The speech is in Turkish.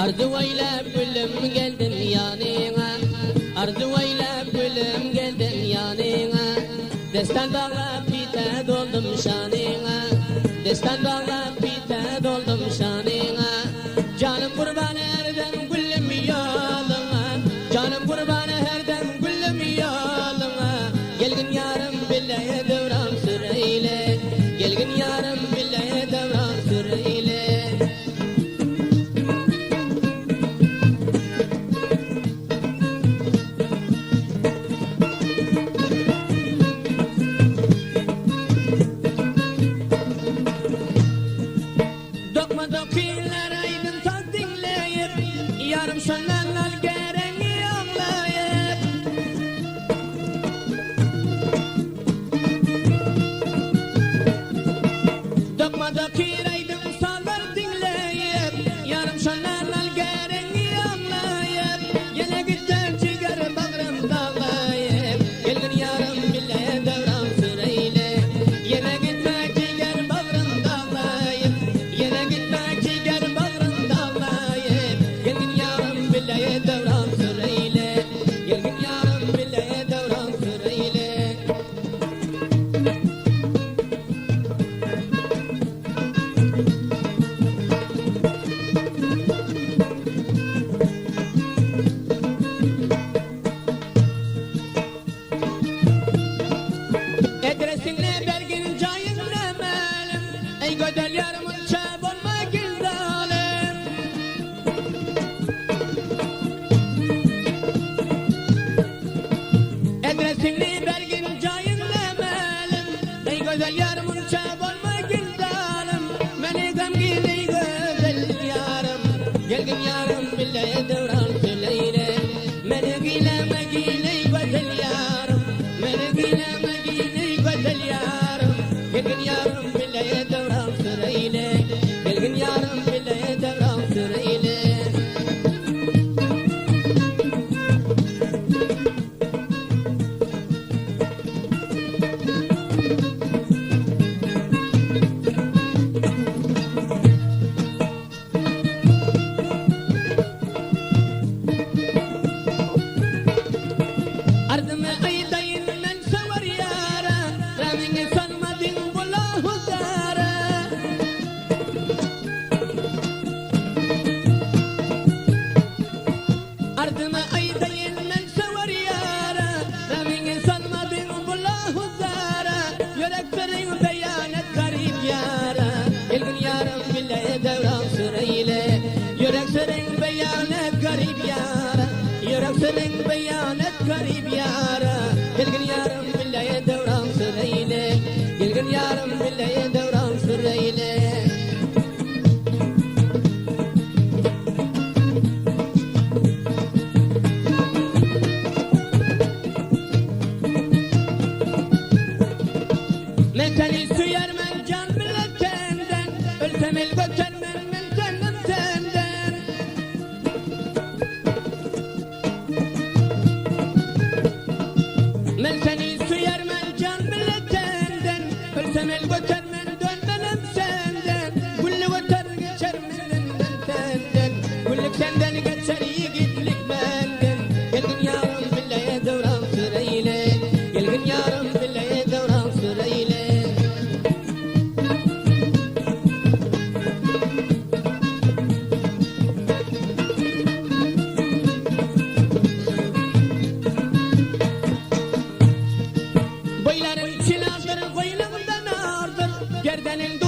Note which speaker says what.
Speaker 1: Arzuvaylap gülüm geldin yanına, arzuvaylap gülüm geldin yanına. Destan bağlap bite doldum şanına, destan bağlap bite doldum şanına. Canım kurban herden gülüm yoluna, canım kurban herden gülüm yoluna. Gelgin yarım billeye devran süreyle, gelgin yarım billeye devran süreyle. Dokuylar aydın tak dinleyip, yarım şanlanlar gereği anlayıp. Dokuylar aydın sallar dinleyip, yarım şanlanlar gereği anlayıp. Yine gider ciğer bağrım dağlayıp, gelgin yarım bile devran süreyle. Yine gitme ciğer bağrım dağlayıp, yine gitme ciğer bağrım dağlayıp. Gelgin yarım bile devran süreyle, gelgin yarım bile devran süreyle. Edresine belgin cayın demelim, ey gödel yarımın çab olma gizdalim. Edresine belgin cayın demelim, ey gödel yarımın çab olma gizdalim. Beni gamgin ey gödel yarım, gelgin yarım bile devran süreyle. Beni gileme ey gödel yarım, beni gileme ey gödel yarım. Gelgin yarım bile devran süreyle, gelgin yarım bile devran süreyle. Ardıma aydayın men savar yara, ramini sanmadın bulahu zara. Ardıma aydayın men savar yara, ramini sanmadın bulahu zara. Yüreklerin beyanet garip yara, gelgin yarım bile devran süreyle. Yüreklerin beyanet garip yara, yüreklerin beyanet garip yara. Gelgin yarım bile devran süreyle, gelgin yarım bile devran süreyle. Men seni süyermen can milletenden, ölsem el götürmem men senden senden. Men seni süyermen can milletenden, ölsem el götürmem dönmenem senden. Gülü götür geçer menden senden, güllük senden geçer yiğitlik benden. Gelgin yarım bile devran süreyle, gelgin yarım bile devran süreyle. Boyların çilazları koynumdan ağırdır, gerdenin